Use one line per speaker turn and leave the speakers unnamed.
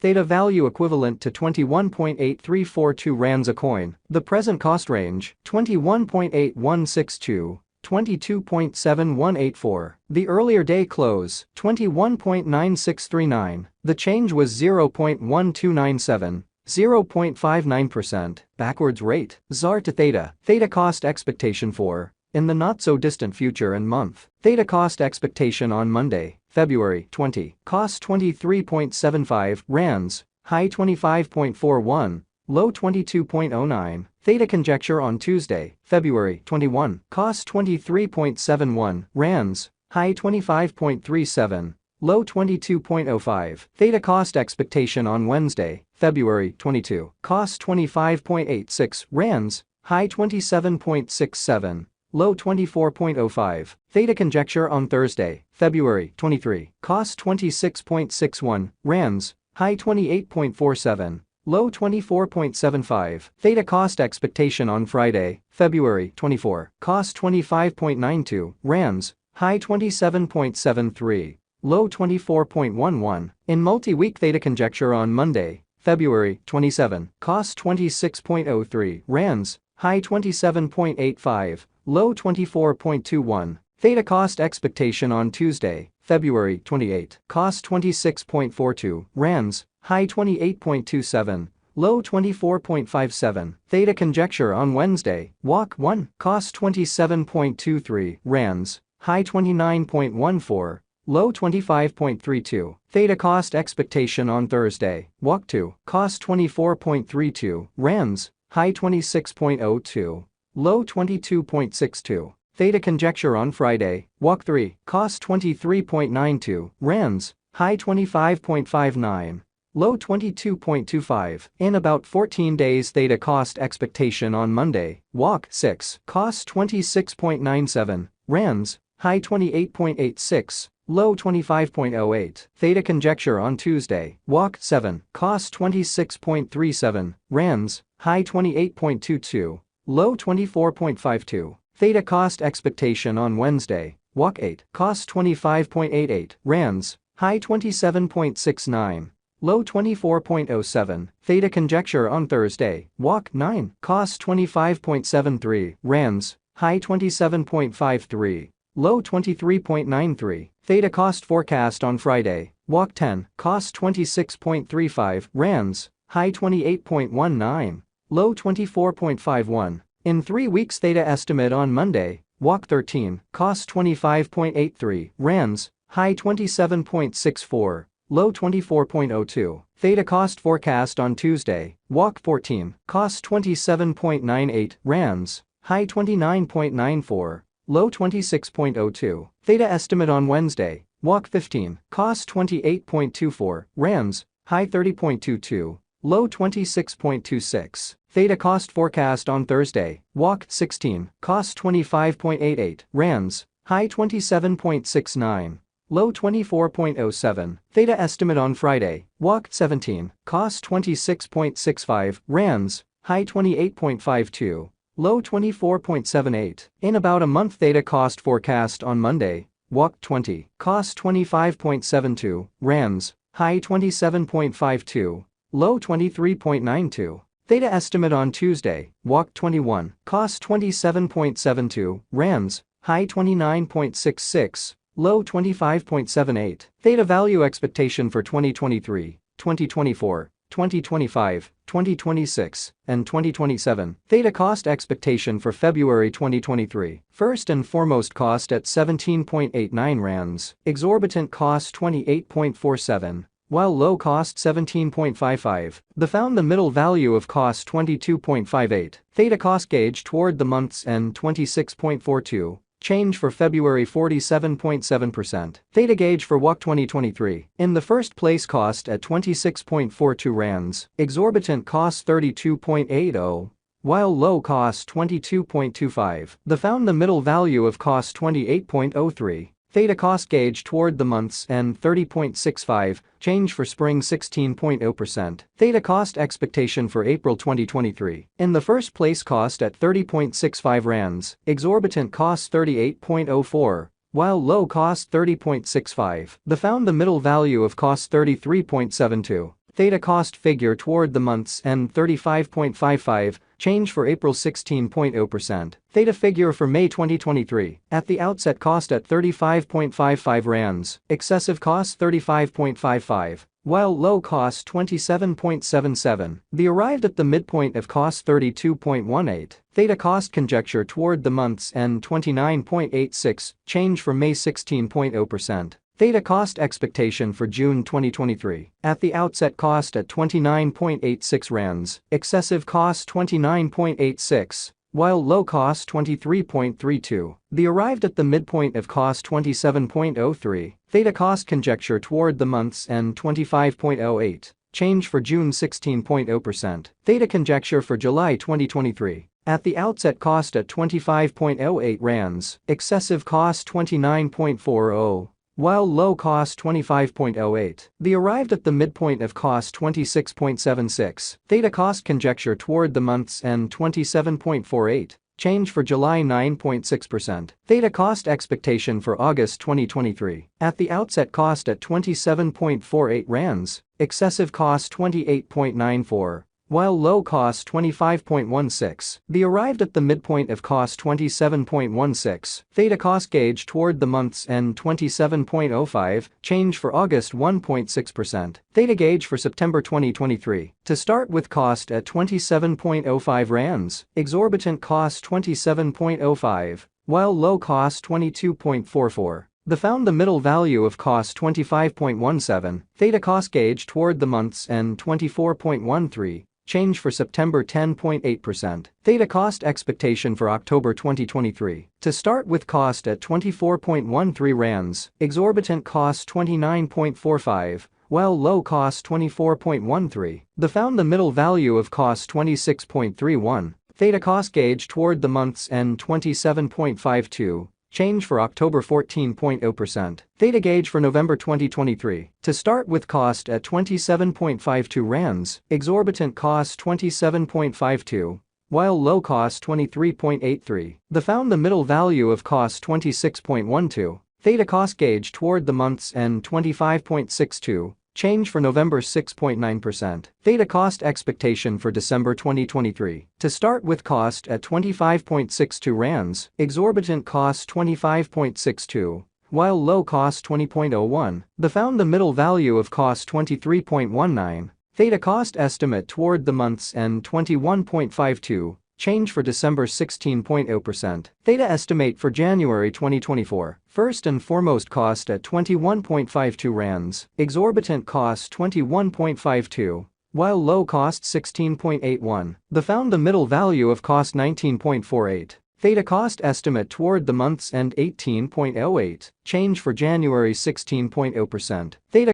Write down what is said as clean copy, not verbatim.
Theta value equivalent to 21.8342 rands a coin. The present cost range, 21.8162. 22.7184. The earlier day close, 21.9639. The change was 0.1297, 0.59%. Backwards rate, ZAR to Theta. Theta cost expectation for, in the not-so-distant future and month. Theta cost expectation on Monday, February 20. Cost 23.75 rands, high 25.41. Low 22.09. Theta conjecture on Tuesday, February 21. Cost 23.71 rands, high 25.37. Low 22.05. Theta cost expectation on Wednesday, February 22. Cost 25.86 rands, high 27.67. Low 24.05. Theta conjecture on Thursday, February 23. Cost 26.61 rands, high 28.47. Low 24.75. Theta cost expectation on Friday, February 24. Cost 25.92 rands, high 27.73. Low 24.11. In multi-week Theta conjecture on Monday, February 27. Cost 26.03 rands, high 27.85. Low 24.21. Theta cost expectation on Tuesday, February 28. Cost 26.42 rands, high 28.27. Low 24.57. Theta conjecture on Wednesday, walk 1. Cost 27.23 rands, high 29.14. Low 25.32. Theta cost expectation on Thursday, walk 2. Cost 24.32 rands, high 26.02. Low 22.62. Theta conjecture on Friday, walk 3. Cost 23.92 rands, high 25.59. Low 22.25. In about 14 days Theta cost expectation on Monday, walk 6. Cost 26.97 rands, high 28.86. Low 25.08. Theta conjecture on Tuesday, walk 7. Cost 26.37 rands, high 28.22. Low 24.52. Theta cost expectation on Wednesday, walk 8. Cost 25.88 rands, high 27.69. Low 24.07. Theta conjecture on Thursday, walk 9. Cost 25.73 rands, high 27.53. Low 23.93. Theta cost forecast on Friday, walk 10. Cost 26.35 rands, high 28.19. Low 24.51. In 3 weeks Theta estimate on Monday, walk 13. Cost 25.83 rands, high 27.64. Low 24.02. Theta cost forecast on Tuesday, walk 14. Cost 27.98 rands, high 29.94. Low 26.02. Theta estimate on Wednesday, walk 15. Cost 28.24 rands, high 30.22. Low 26.26. Theta cost forecast on Thursday, walk 16. Cost 25.88 rands, high 27.69. Low 24.07. Theta estimate on Friday, walk 17. Cost 26.65 rands, high 28.52. Low 24.78. In about a month Theta cost forecast on Monday, walk 20. Cost 25.72 rands, high 27.52. Low 23.92. Theta estimate on Tuesday, walk 21. Cost 27.72 rands, high 29.66. Low 25.78. Theta value expectation for 2023, 2024, 2025, 2026, and 2027. Theta cost expectation for February 2023. First and foremost cost at 17.89 rands. Exorbitant cost 28.47. While low cost 17.55. The found the middle value of cost 22.58. Theta cost gauge toward the month's end 26.42. Change for February 47.7%. Theta gauge for WAC 2023. In the first place cost at 26.42 rands. Exorbitant cost 32.80. While low cost 22.25. The found the middle value of cost 28.03. Theta cost gauge toward the month's end 30.65, change for spring 16.0%. Theta cost expectation for April 2023. In the first place cost at 30.65 rands, exorbitant cost 38.04, while low cost 30.65. The found the middle value of cost 33.72. Theta cost figure toward the month's end 35.55, change for April 16.0%. Theta figure for May 2023, at the outset cost at 35.55 rands, excessive cost 35.55. While low cost 27.77, the arrived at the midpoint of cost 32.18. Theta cost conjecture toward the month's end 29.86, change for May 16.0%. Theta cost expectation for June 2023, at the outset cost at 29.86 rands, excessive cost 29.86. While low cost 23.32, the arrived at the midpoint of cost 27.03, Theta cost conjecture toward the month's end 25.08, change for June 16.0%. Theta conjecture for July 2023, at the outset cost at 25.08 rands, excessive cost 29.40. While low cost 25.08, the arrived at the midpoint of cost 26.76, Theta cost conjecture toward the month's end 27.48, change for July 9.6%. Theta cost expectation for August 2023, at the outset cost at 27.48 rands, excessive cost 28.94. While low cost 25.16, the arrived at the midpoint of cost 27.16, Theta cost gauge toward the month's end 27.05, change for August 1.6%. Theta gauge for September 2023, to start with cost at 27.05 rands, exorbitant cost 27.05, while low cost 22.44. The found the middle value of cost 25.17, Theta cost gauge toward the month's end 24.13, change for September 10.8%. Theta cost expectation for October 2023, to start with cost at 24.13 rands, exorbitant cost 29.45, while low cost 24.13. The found the middle value of cost 26.31, Theta cost gauge toward the month's end 27.52, change for October 14.0%. Theta gauge for November 2023, to start with cost at 27.52 rands, exorbitant cost 27.52, while low cost 23.83. The found the middle value of cost 26.12, Theta cost gauge toward the month's end 25.62, change for November 6.9%. Theta cost expectation for December 2023, to start with cost at 25.62 rands, exorbitant cost 25.62, while low cost 20.01. The found the middle value of cost 23.19, Theta cost estimate toward the month's end 21.52, change for December 16.0%. Theta estimate for January 2024, first and foremost cost at 21.52 rands, exorbitant cost 21.52, while low cost 16.81. The found the middle value of cost 19.48. Theta cost estimate toward the month's end 18.08, change for January 16.0%. Theta